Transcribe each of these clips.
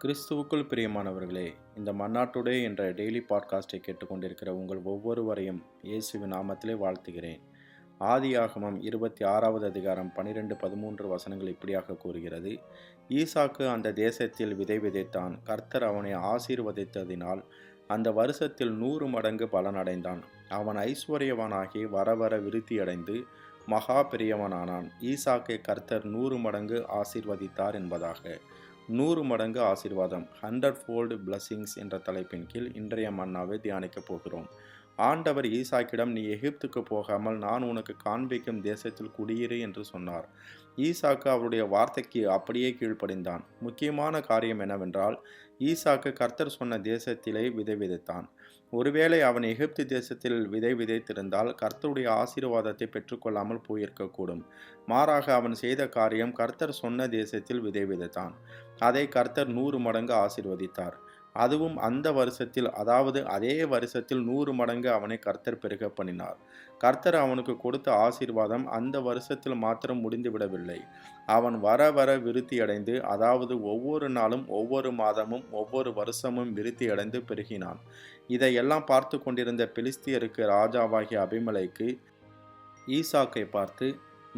கிறிஸ்துவுக்குள் பிரியமானவர்களே, இந்த மன்னாட்டுடே என்ற டெய்லி பாட்காஸ்டை கேட்டுக்கொண்டிருக்கிற உங்கள் ஒவ்வொருவரையும் இயேசுவின் நாமத்திலே வாழ்த்துகிறேன். ஆதியாகமம் 26வது அதிகாரம் 12-13 வசனங்கள் இப்படியாக கூறுகிறது. ஈசாக்கு அந்த தேசத்தில் விதை விதைத்தான். கர்த்தர் அவனை ஆசீர்வதித்ததினால் அந்த வருஷத்தில் 100 மடங்கு பலனடைந்தான். அவன் ஐசுவரியவானாகி வர வர விருத்தியடைந்து மகா பெரியவனானான். ஈசாக்கை கர்த்தர் 100 மடங்கு ஆசீர்வதித்தார் என்பதாக. 100 மடங்கு ஆசீர்வாதம், 100-fold blessings என்ற தலைப்பின் கீழ் இன்றைய மன்னாவை தியானிக்கப் போகிறோம். ஆண்டவர் ஈசாக்கிடம், நீ எகிப்துக்கு போகாமல் நான் உனக்கு காண்பிக்கும் தேசத்தில் குடியிரு என்று சொன்னார். ஈசாக்கு அவருடைய வார்த்தைக்கு அப்படியே கீழ்ப்படிந்தான். முக்கியமான காரியம் என்னவென்றால், ஈசாக்கு கர்த்தர் சொன்ன தேசத்திலே விதை விதைத்தான். ஒருவேளை அவன் எகிப்து தேசத்தில் விதை விதைத்திருந்தால் கர்த்தருடைய ஆசீர்வாதத்தை பெற்றுக்கொள்ளாமல் போயிருக்கக்கூடும். மாறாக அவன் செய்த காரியம், கர்த்தர் சொன்ன தேசத்தில் விதை விதைத்தான். அதை கர்த்தர் 100 மடங்கு ஆசீர்வதித்தார். அதுவும் அந்த வருஷத்தில், அதாவது அதே வருஷத்தில் 100 மடங்கு அவனை கர்த்தர் பெருக பண்ணினார். கர்த்தர் அவனுக்கு கொடுத்த ஆசீர்வாதம் அந்த வருஷத்தில் மாத்திரம் முடிந்து விடவில்லை. அவன் வர வர விருத்தியடைந்து, அதாவது ஒவ்வொரு நாளும், ஒவ்வொரு மாதமும், ஒவ்வொரு வருஷமும் விருத்தியடைந்து பெருகினான். இதையெல்லாம் பார்த்து கொண்டிருந்த பெலிஸ்தியருக்கு ராஜாவாகிய அபிமெலேக்கு ஈசாக்கை பார்த்து,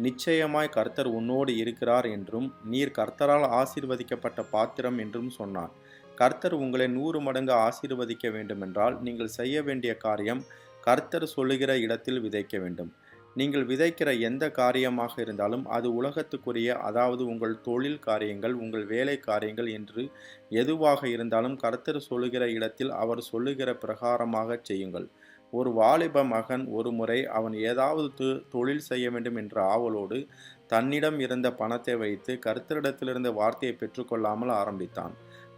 நிச்சயமாய் கர்த்தர் உன்னோடு இருக்கிறார் என்றும் நீர் கர்த்தரால் ஆசீர்வதிக்கப்பட்ட பாத்திரம் என்றும் சொன்னான். கர்த்தர் உங்களை 100 மடங்கு ஆசீர்வதிக்க வேண்டுமென்றால் நீங்கள் செய்ய வேண்டிய காரியம், கர்த்தர் சொல்லுகிற இடத்தில் விதைக்க வேண்டும். நீங்கள் விதைக்கிற எந்த காரியமாக இருந்தாலும் அது உலகத்துக்குரிய, அதாவது உங்கள் தொழில் காரியங்கள், உங்கள் வேலை காரியங்கள் என்று எதுவாக இருந்தாலும் கர்த்தர் சொல்லுகிற இடத்தில் அவர் சொல்லுகிற பிரகாரமாக செய்யுங்கள். ஒரு வாலிப மகன் ஒரு முறை அவன் ஏதாவது தொழில் செய்ய வேண்டும் என்ற ஆவலோடு தன்னிடம் இருந்த பணத்தை வைத்து கர்த்தரிடத்திலிருந்த வார்த்தையை பெற்றுக்கொள்ளாமல் ஆரம்பித்தான்.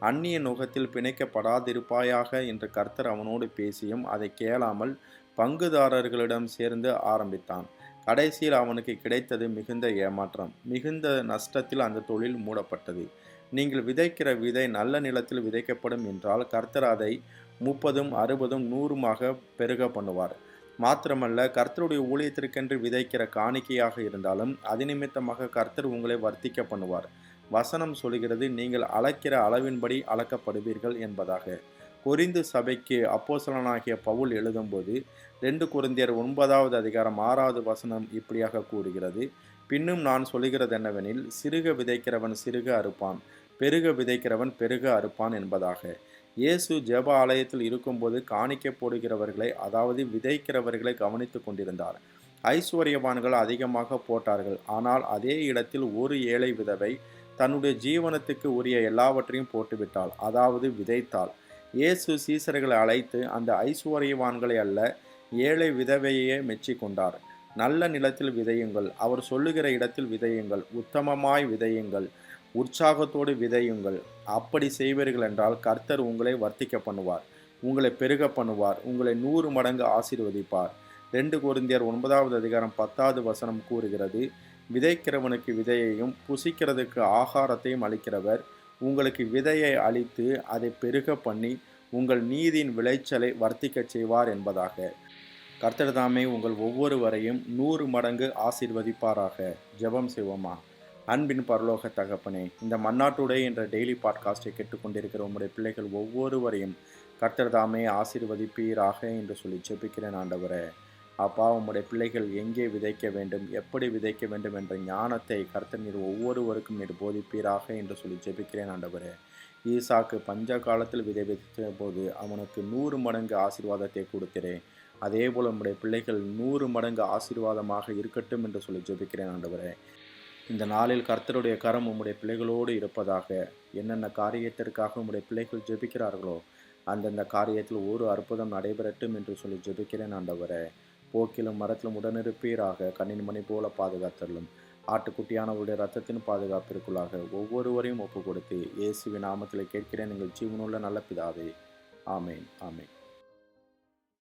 அந்நிய நுகத்தில் பிணைக்கப்படாதிருப்பாயாக என்று கர்த்தர் அவனோடு பேசியும் அதை கேளாமல் பங்குதாரர்களிடம் சேர்ந்து ஆரம்பித்தான். கடைசியில் அவனுக்கு கிடைத்தது மிகுந்த ஏமாற்றம். மிகுந்த நஷ்டத்தில் அந்த தொழில் மூடப்பட்டது. நீங்கள் விதைக்கிற விதை நல்ல நிலத்தில் விதைக்கப்படும் என்றால் கர்த்தர் அதை 30, 60, 100 பெருக பண்ணுவார். மாத்திரமல்ல, கர்த்தருடைய ஊழியத்திற்கென்று விதைக்கிற காணிக்கையாக இருந்தாலும் அது நிமித்தமாக கர்த்தர் உங்களை வர்த்திக்க பண்ணுவார். வசனம் சொல்கிறது, நீங்கள் அளக்கிற அளவின்படி அளக்கப்படுவீர்கள் என்பதாக. கொரிந்து சபைக்கு அப்போஸ்தலனாகிய பவுல் எழுதும்போது 2 கொரிந்தியர் 9வது அதிகாரம் 6வது வசனம் இப்படியாக கூறுகிறது. பின்னும் நான் சொல்லுகிறது என்னவெனில், சிறுக விதைக்கிறவன் சிறுக அறுப்பான், பெருக விதைக்கிறவன் பெருக அறுப்பான் என்பதாக. இயேசு ஜெப ஆலயத்தில் இருக்கும்போது காணிக்கை போடுகிறவர்களை, அதாவது விதைக்கிறவர்களை கவனித்து கொண்டிருந்தார். ஐசுவரியவான்கள் அதிகமாக போட்டார்கள். ஆனால் அதே இடத்தில் ஒரு ஏழை விதவை தன்னுடைய ஜீவனத்துக்கு உரிய எல்லாவற்றையும் போட்டுவிட்டாள், அதாவது விதைத்தாள். இயேசு சீசர்களை அழைத்து அந்த ஐசுவரியவான்களை அல்ல, ஏழை விதவையே மெச்சிக்கொண்டார். நல்ல நிலத்தில் விதையுங்கள், அவர் சொல்லுகிற இடத்தில் விதையுங்கள், உத்தமமாய் விதையுங்கள், உற்சாகத்தோடு விதையுங்கள். அப்படி செய்வீர்கள் என்றால் கர்த்தர் உங்களை வர்த்திக்க பண்ணுவார், உங்களை பெருக பண்ணுவார், உங்களை 100 மடங்கு ஆசீர்வதிப்பார். 2 கொரிந்தியர் 9வது அதிகாரம் 10வது வசனம் கூறுகிறது, விதைக்கிறவனுக்கு விதையையும் புசிக்கிறதுக்கு ஆகாரத்தையும் அளிக்கிறவர் உங்களுக்கு விதையை அளித்து அதை பெருக பண்ணி உங்கள் நீதியின் விளைச்சலை வர்த்திக்கச் செய்வார் என்பதாக. கர்த்தர் தாமே உங்கள் ஒவ்வொருவரையும் 100 மடங்கு ஆசீர்வதிப்பாராக. ஜெபம் செய்வோமா. அன்பின் பரலோக தகப்பனே, இந்த மன்னாட்டுடே என்ற டெய்லி பாட்காஸ்டை கேட்டுக்கொண்டிருக்கிற உங்களுடைய பிள்ளைகள் ஒவ்வொருவரையும் கர்த்தர் தாமே ஆசீர்வதிப்பீராக என்று சொல்லி ஜெபிக்கிறேன் ஆண்டவரே. அப்பா, உம்முடைய பிள்ளைகள் எங்கே விதைக்க வேண்டும், எப்படி விதைக்க வேண்டும் என்ற ஞானத்தை கர்த்தர் நீர் ஒவ்வொருவருக்கும் நீர் போதிப்பீராக என்று சொல்லி ஜெபிக்கிறேன் ஆண்டவரே. ஈசாக்கு பஞ்ச காலத்தில் விதை விதைத்த போது அவனுக்கு 100 மடங்கு ஆசீர்வாதத்தை கொடுக்கிறேன். அதே போல் உம்முடைய பிள்ளைகள் 100 மடங்கு ஆசீர்வாதமாக இருக்கட்டும் என்று சொல்லி ஜெபிக்கிறேன் ஆண்டவரே. இந்த நாளில் கர்த்தருடைய கரம் உம்முடைய பிள்ளைகளோடு இருப்பதாக. என்னென்ன காரியத்திற்காக உம்முடைய பிள்ளைகள் ஜெபிக்கிறார்களோ அந்தந்த காரியத்தில் ஒரு அற்புதம் நடைபெறட்டும் என்று சொல்லி ஜெபிக்கிறேன் ஆண்டவரே. போக்கிலும் மரத்திலும் உடனிருப்பீராக. கண்ணின் மணி போல பாதுகாத்தலும் ஆட்டுக்குட்டியானவருடைய இரத்தத்தின் பாதுகாப்பிற்குள்ளாக ஒவ்வொருவரையும் ஒப்பு கொடுத்து இயேசுவின் நாமத்தில் கேட்கிறேன் எங்கள் ஜீவனுள்ள நல்ல பிதாவே. ஆமேன், ஆமேன்.